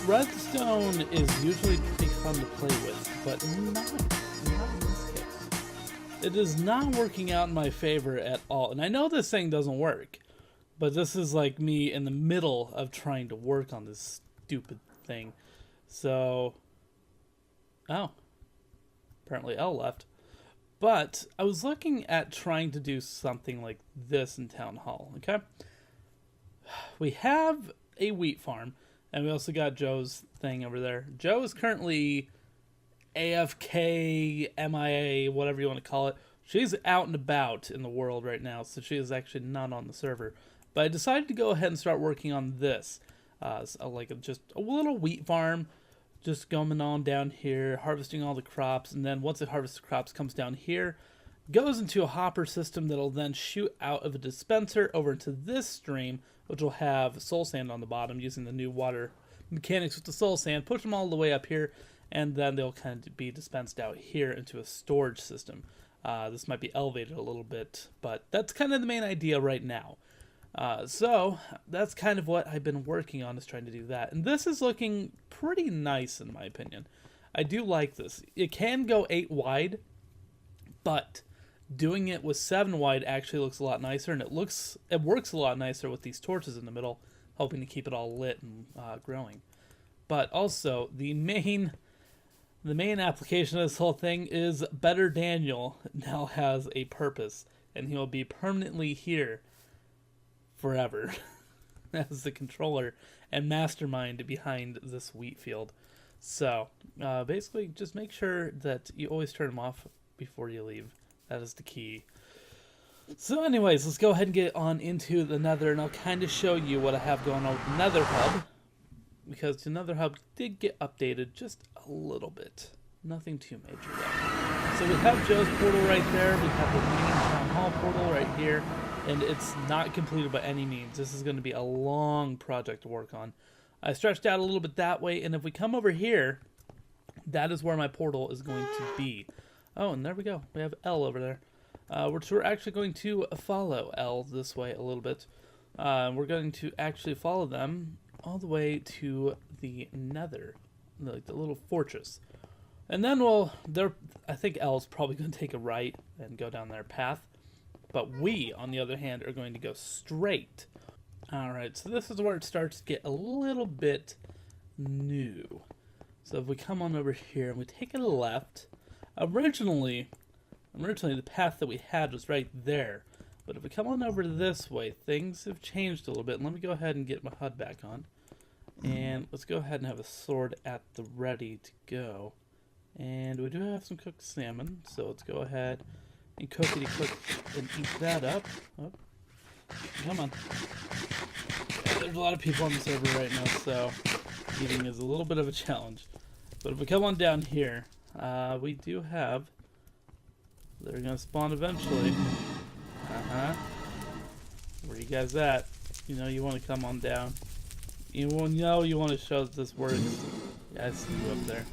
redstone is usually pretty fun to play with, but not in this case. It is not working out in my favor at all. And I know this thing doesn't work, but this is like me in the middle of trying to work on this stupid thing. So, oh, apparently L left. But I was looking at trying to do something like this in Town Hall, okay? We have a wheat farm, and we also got Joe's thing over there. Joe is currently AFK, MIA, whatever you want to call it. She's out and about in the world right now, so she is actually not on the server. But I decided to go ahead and start working on this. Just a little wheat farm, just going on down here, harvesting all the crops, and then once it harvests the crops, comes down here, goes into a hopper system that'll then shoot out of a dispenser over into this stream, which will have soul sand on the bottom using the new water mechanics with the soul sand, push them all the way up here, and then they'll kind of be dispensed out here into a storage system. This might be elevated a little bit, but that's kind of the main idea right now. So that's kind of what I've been working on, is trying to do that. And this is looking pretty nice in my opinion. I do like this. It can go 8 wide, but doing it with 7 wide actually looks a lot nicer, and it works a lot nicer with these torches in the middle, hoping to keep it all lit and growing. But also the main application of this whole thing is Better Daniel now has a purpose, and he'll be permanently here forever as the controller and mastermind behind this wheat field. So basically just make sure that you always turn them off before you leave. That is the key. So anyways, let's go ahead and get on into the Nether, and I'll kind of show you what I have going on with the Nether Hub, because the Nether Hub did get updated just a little bit. Nothing too major yet. So we have Joe's portal right there. We have the main Town Hall portal right here. And it's not completed by any means. This is going to be a long project to work on. I stretched out a little bit that way, and if we come over here, that is where my portal is going to be. Oh, and there we go. We have L over there. We're actually going to follow L this way a little bit. We're going to actually follow them all the way to the Nether, like the little fortress. And then I think L is probably going to take a right and go down their path. But we, on the other hand, are going to go straight. Alright, so this is where it starts to get a little bit new. So if we come on over here and we take a left, originally the path that we had was right there. But if we come on over this way, things have changed a little bit. And let me go ahead and get my HUD back on. And let's go ahead and have a sword at the ready to go. And we do have some cooked salmon, so let's go ahead and cookity cook and eat that up. Oh, come on. Yeah, there's a lot of people on the server right now, so eating is a little bit of a challenge. But if we come on down here, we do have... They're going to spawn eventually. Where you guys at? You know you want to come on down. You know you want to show that this works. Yeah, I see you up there.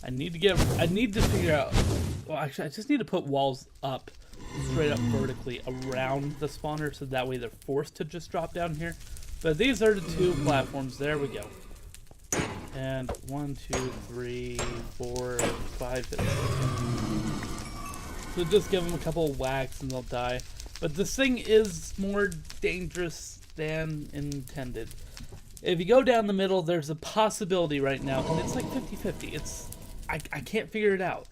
I need to figure out, well actually I just need to put walls up, straight up vertically around the spawner, so that way they're forced to just drop down here. But these are the 2 platforms, there we go. And 1, 2, 3, 4, 5, 6. So just give them a couple of whacks and they'll die. But this thing is more dangerous than intended. If you go down the middle, there's a possibility right now, and it's like 50-50. I can't figure it out.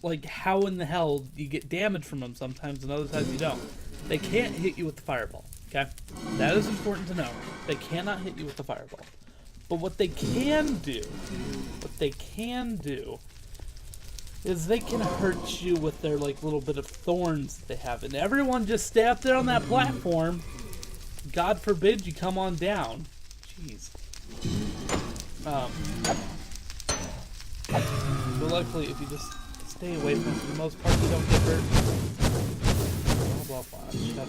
Like, how in the hell you get damage from them sometimes and other times you don't. They can't hit you with the fireball, okay? That is important to know. They cannot hit you with the fireball. But what they can do is they can hurt you with their, like, little bit of thorns that they have. And everyone just stay up there on that platform. God forbid you come on down. Jeez. But luckily, if you just stay away from it for the most part, you don't get hurt. Blah, blah, blah. Shut up.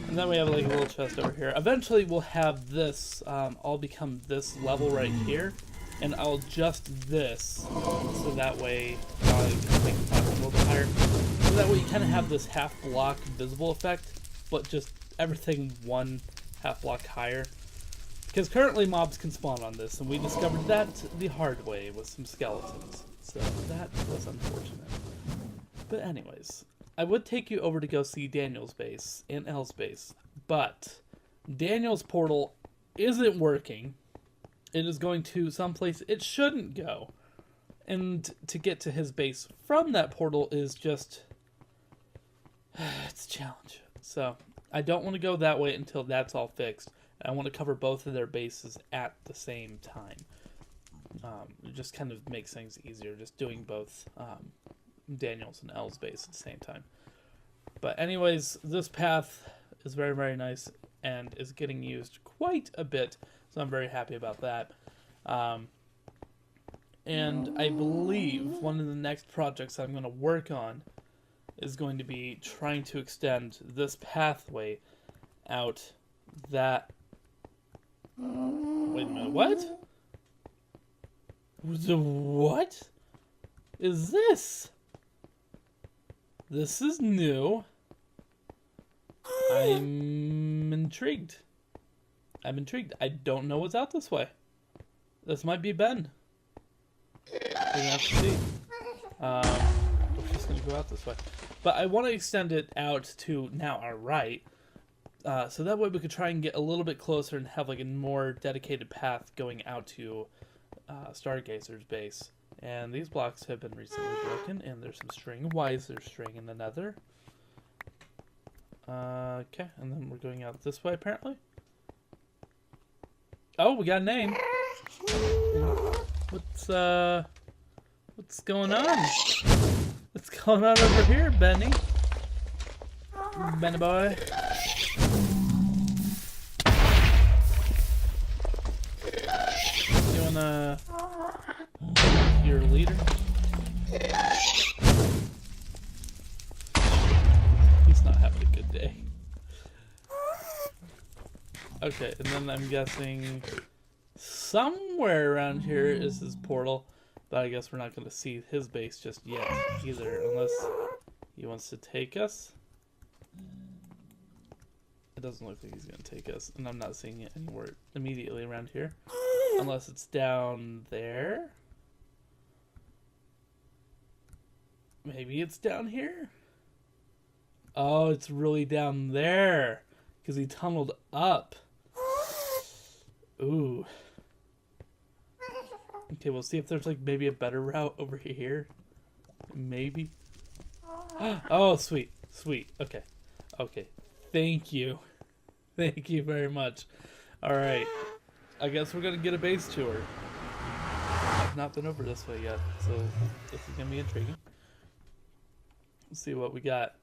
And then we have like a little chest over here. Eventually, we'll have this all become this level right here. And I'll adjust this so that way I can make the platform a little bit higher. So that way you kind of have this half block visible effect, but just everything one half block higher. Because currently mobs can spawn on this, and we discovered that the hard way with some skeletons. So that was unfortunate. But anyways, I would take you over to go see Daniel's base and Elle's base, but Daniel's portal isn't working. It is going to someplace it shouldn't go. And to get to his base from that portal is just... it's a challenge. So, I don't want to go that way until that's all fixed. I want to cover both of their bases at the same time. It just kind of makes things easier, just doing both Daniel's and Elle's base at the same time. But anyways, this path is very, very nice and is getting used quite a bit. So I'm very happy about that. And I believe one of the next projects I'm going to work on is going to be trying to extend this pathway out that... Wait a minute, what? What is this? This is new. I'm intrigued. I don't know what's out this way. This might be Ben. We're gonna have to see. We're just gonna go out this way. But I want to extend it out to now our right. So that way we could try and get a little bit closer and have like a more dedicated path going out to Stargazer's base. And these blocks have been recently broken, and there's some string. Why is there string in the nether? Okay, and then we're going out this way apparently. Oh, we got a name. What's going on? What's going on over here, Benny? Benny boy. You wanna... Your leader? He's not having a good day. Okay, and then I'm guessing somewhere around here is his portal, but I guess we're not going to see his base just yet either, unless he wants to take us. It doesn't look like he's going to take us, and I'm not seeing it anywhere immediately around here, unless it's down there. Maybe it's down here? Oh, it's really down there, because he tunneled up. Ooh. Okay, we'll see if there's like maybe a better route over here. Maybe. Oh, sweet. Sweet. Okay. Okay. Thank you. Thank you very much. Alright. I guess we're gonna get a base tour. I've not been over this way yet, so this is gonna be intriguing. Let's see what we got.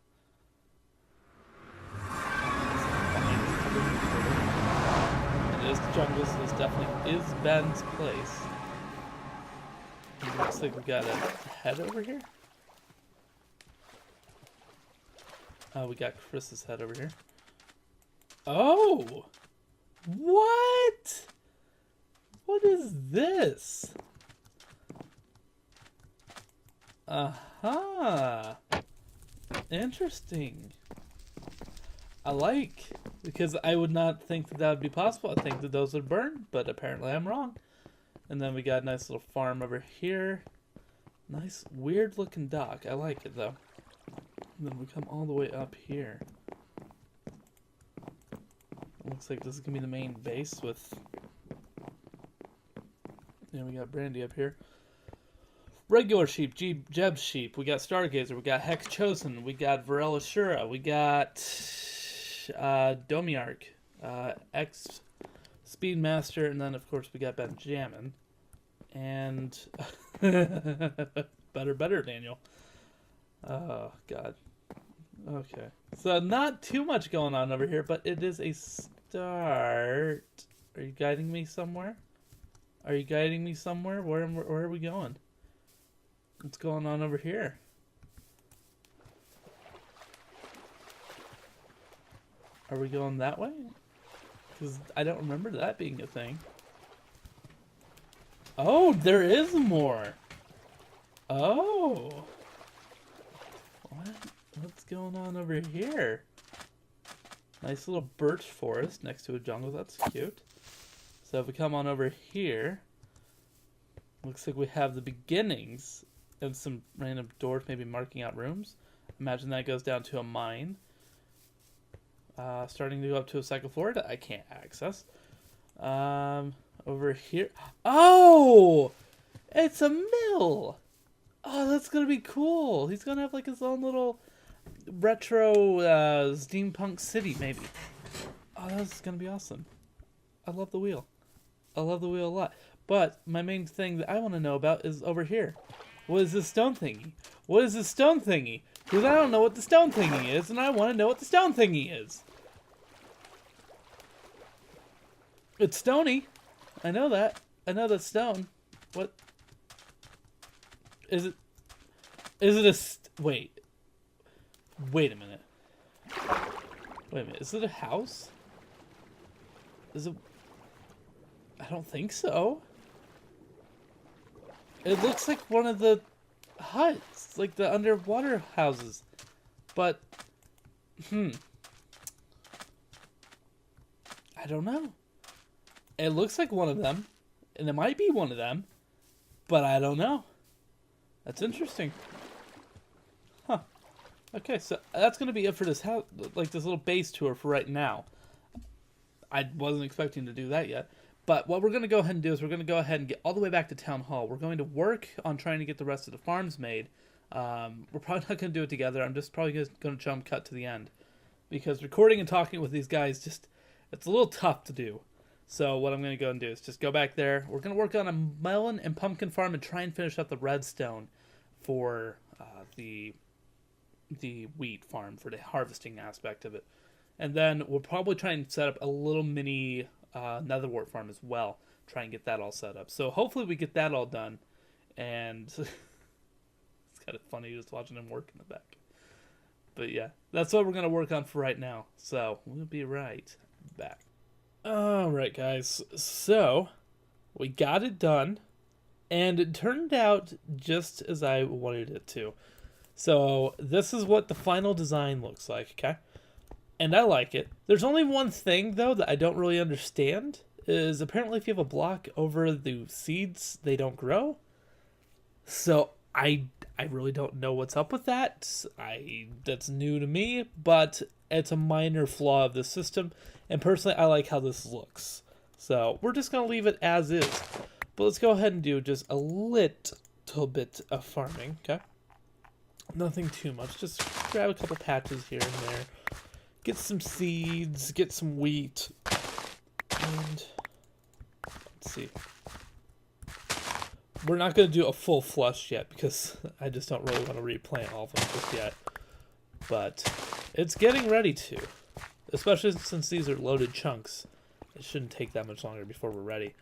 It is the jungle, so this definitely is Ben's place. It looks like we got a head over here. Oh, we got Chris's head over here. Oh! What? What is this? Aha! Interesting. I like, because I would not think that that would be possible. I think that those would burn, but apparently I'm wrong. And then we got a nice little farm over here. Nice, weird looking dock. I like it though. And then we come all the way up here. It looks like this is gonna be the main base with... Yeah, we got Brandy up here. Regular sheep, Jeb's sheep. We got Stargazer. We got Hex Chosen. We got Varela Shura. We got Domiark, X Speedmaster, and then of course we got Beenjammin. And better, Daniel. Oh God. Okay. So not too much going on over here, but it is a start. Are you guiding me somewhere? Are you guiding me somewhere? Where are we going? What's going on over here? Are we going that way? Because I don't remember that being a thing. Oh, there is more. Oh. What's going on over here? Nice little birch forest next to a jungle. That's cute. So if we come on over here, looks like we have the beginnings of some random doors, maybe marking out rooms. Imagine that goes down to a mine. Starting to go up to a second floor that I can't access. Over here. Oh! It's a mill! Oh, that's gonna be cool. He's gonna have like his own little retro steampunk city, maybe. Oh, that's gonna be awesome. I love the wheel. I love the wheel a lot. But my main thing that I want to know about is over here. What is this stone thingy? What is this stone thingy? Because I don't know what the stone thingy is, and I want to know what the stone thingy is. It's stony. I know that. I know that's stone. What? Is it? Is it a... Wait. Wait a minute. Wait a minute. Is it a house? Is it... I don't think so. It looks like one of the huts, like the underwater houses. But, I don't know. It looks like one of them, and it might be one of them, but I don't know. That's interesting. Huh. Okay, so that's going to be it for this house, like this little base tour for right now. I wasn't expecting to do that yet. But what we're going to go ahead and do is we're going to go ahead and get all the way back to Town Hall. We're going to work on trying to get the rest of the farms made. We're probably not going to do it together. I'm just probably going to jump cut to the end. Because recording and talking with these guys, it's a little tough to do. So what I'm going to go and do is just go back there. We're going to work on a melon and pumpkin farm and try and finish up the redstone for the wheat farm, for the harvesting aspect of it. And then we'll probably try and set up a little mini... nether wart farm as well. Try and get that all set up. So hopefully we get that all done. And it's kind of funny just watching him work in the back. But yeah, that's what we're going to work on for right now. So we'll be right back. Alright guys, so we got it done. And it turned out just as I wanted it to. So this is what the final design looks like, okay? And I like it. There's only one thing, though, that I don't really understand. Is apparently if you have a block over the seeds, they don't grow. So I really don't know what's up with that. That's new to me, but it's a minor flaw of the system. And personally, I like how this looks. So we're just going to leave it as is. But let's go ahead and do just a little bit of farming, okay? Nothing too much. Just grab a couple patches here and there. Get some seeds, get some wheat, and let's see. We're not going to do a full flush yet because I just don't really want to replant all of them just yet. But it's getting ready to, especially since these are loaded chunks. It shouldn't take that much longer before we're ready.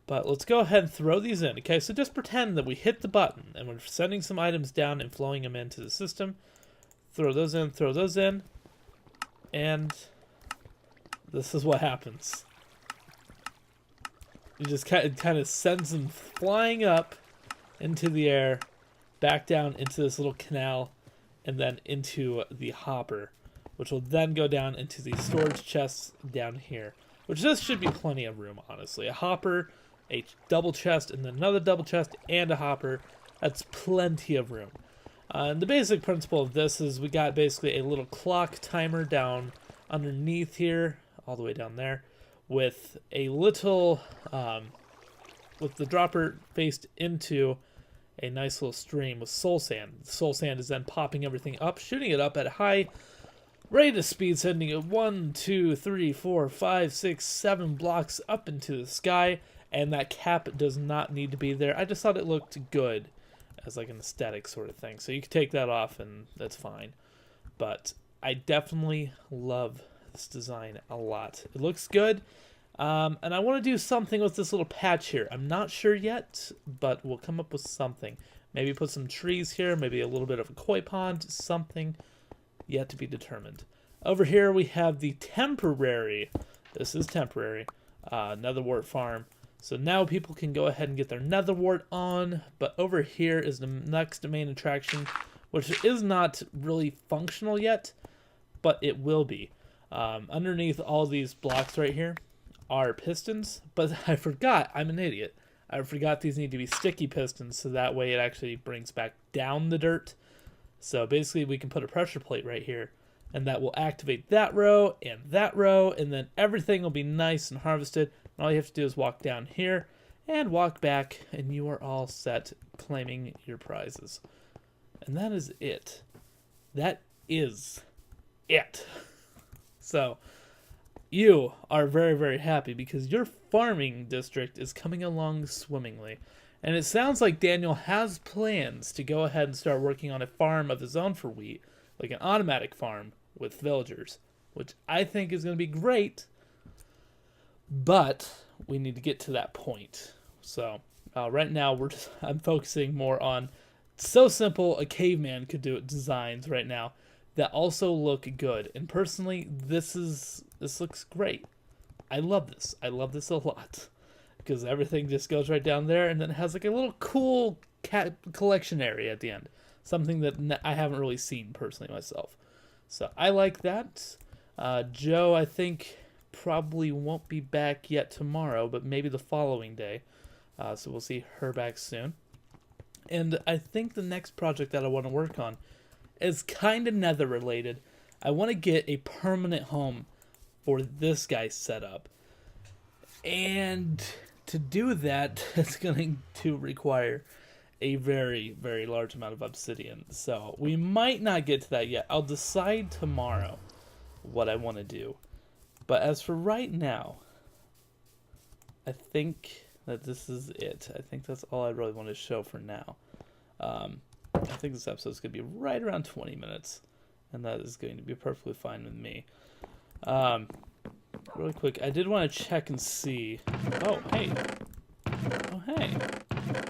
But let's go ahead and throw these in. Okay, so just pretend that we hit the button and we're sending some items down and flowing them into the system. Throw those in, throw those in. And this is what happens. You just kind of sends them flying up into the air, back down into this little canal, and then into the hopper, which will then go down into the storage chests down here. Which this should be plenty of room, honestly. A hopper, a double chest, and then another double chest, and a hopper. That's plenty of room. And the basic principle of this is we got basically a little clock timer down underneath here, all the way down there, with a little, with the dropper faced into a nice little stream with soul sand. The soul sand is then popping everything up, shooting it up at high rate of speed, sending it 1, 2, 3, 4, 5, 6, 7 blocks up into the sky, and that cap does not need to be there. I just thought it looked good as like an aesthetic sort of thing. So you can take that off and that's fine. But I definitely love this design a lot. It looks good. And I want to do something with this little patch here. I'm not sure yet, but we'll come up with something. Maybe put some trees here, maybe a little bit of a koi pond, something yet to be determined. Over here we have the temporary, this is temporary, nether wart farm. So now people can go ahead and get their nether wart on, but over here is the next main attraction, which is not really functional yet, but it will be. Underneath all these blocks right here are pistons, but I forgot, I'm an idiot. I forgot these need to be sticky pistons, so that way it actually brings back down the dirt. So basically we can put a pressure plate right here, and that will activate that row, and then everything will be nice and harvested. And all you have to do is walk down here, and walk back, and you are all set claiming your prizes. And that is it. That is it. So, you are very, very happy because your farming district is coming along swimmingly. And it sounds like Daniel has plans to go ahead and start working on a farm of his own for wheat, like an automatic farm with villagers, which I think is going to be great. But we need to get to that point. So right now I'm focusing more on so simple a caveman could do it designs right now that also look good. And personally, this looks great. I love this. I love this a lot because everything just goes right down there, and then it has like a little cool cat collection area at the end. Something that I haven't really seen personally myself. So I like that. Joe, I think, probably won't be back yet tomorrow, but maybe the following day. So we'll see her back soon. And I think the next project that I want to work on is kind of nether related. I want to get a permanent home for this guy's setup. And to do that, it's going to require a very, very large amount of obsidian. So we might not get to that yet. I'll decide tomorrow what I want to do. But as for right now, I think that this is it. I think that's all I really want to show for now. I think this episode is going to be right around 20 minutes, and that is going to be perfectly fine with me. Really quick, I did want to check and see. Oh, hey. Oh, hey.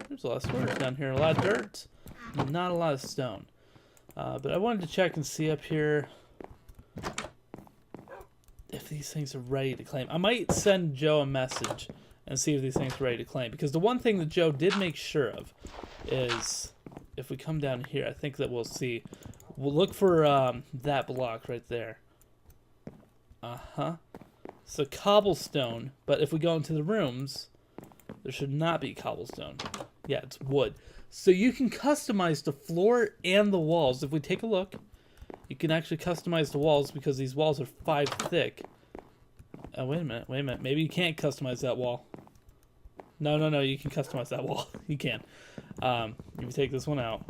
There's a lot of storage down here. A lot of dirt, not a lot of stone. But I wanted to check and see up here if these things are ready to claim. I might send Joe a message and see if these things are ready to claim. Because the one thing that Joe did make sure of is if we come down here, I think that we'll see. We'll look for that block right there. So cobblestone, but if we go into the rooms, there should not be cobblestone. Yeah, it's wood. So you can customize the floor and the walls. If we take a look, you can actually customize the walls because these walls are 5 thick. Oh, wait a minute. Maybe you can't customize that wall. No, you can customize that wall. You can. If you take this one out,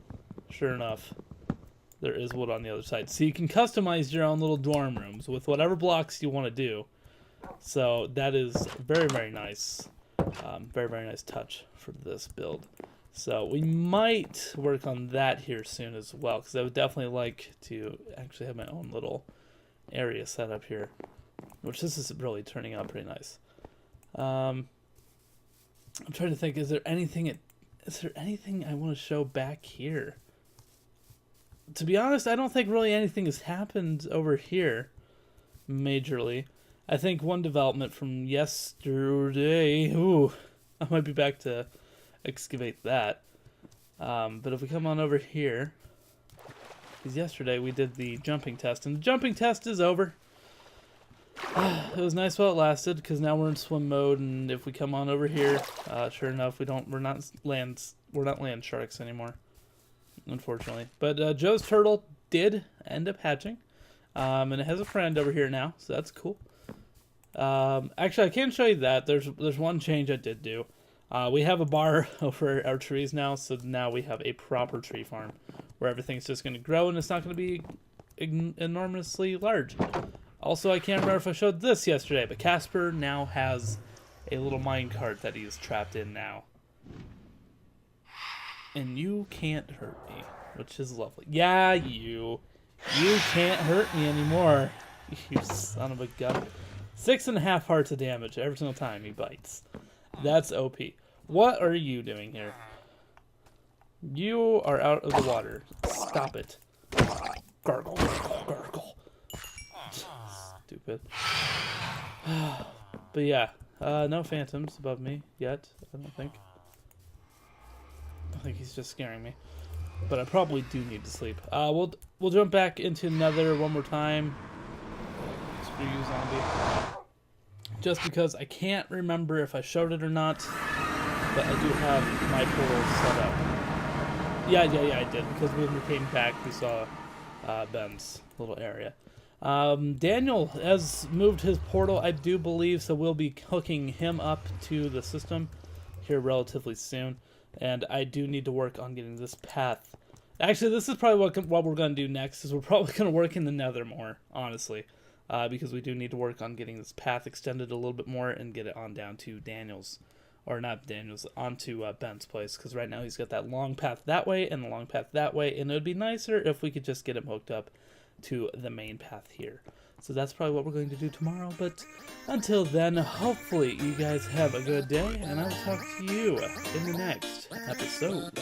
sure enough, there is wood on the other side. So you can customize your own little dorm rooms with whatever blocks you want to do. So that is very, very nice. Very, very nice touch for this build. So we might work on that here soon as well, because I would definitely like to actually have my own little area set up here, which this is really turning out pretty nice. I'm trying to think, is there anything I want to show back here? To be honest, I don't think really anything has happened over here majorly. I think one development from yesterday, I might be back to excavate that. But if we come on over here, because yesterday we did the jumping test, and the jumping test is over. It was nice while it lasted, because now we're in swim mode, and if we come on over here, sure enough, we're not land sharks anymore, unfortunately. But Joe's turtle did end up hatching, and it has a friend over here now, so that's cool. Actually, I can show you that. There's one change I did do. We have a bar over our trees now, so now we have a proper tree farm where everything's just going to grow and it's not going to be enormously large. Also, I can't remember if I showed this yesterday, but Casper now has a little minecart that he's trapped in now. And you can't hurt me, which is lovely. Yeah, you can't hurt me anymore, you son of a gun. 6.5 hearts of damage every single time he bites. That's OP. What are you doing here? You are out of the water. Stop it. Gargle, gargle. Stupid. But yeah, no phantoms above me yet, I don't think. I think he's just scaring me. But I probably do need to sleep. We'll jump back into Nether one more time. screw you, zombie. Just because I can't remember if I showed it or not, but I do have my portal set up. Yeah, I did, because when we came back, we saw Ben's little area. Daniel has moved his portal, I do believe, so we'll be hooking him up to the system here relatively soon. And I do need to work on getting this path. Actually, this is probably what we're going to do next, is we're probably going to work in the nether more, honestly. Because we do need to work on getting this path extended a little bit more and get it on down to Daniel's, or not Daniel's, onto Ben's place. Because right now he's got that long path that way and the long path that way, and it would be nicer if we could just get him hooked up to the main path here. So that's probably what we're going to do tomorrow. But until then, hopefully you guys have a good day, and I will talk to you in the next episode.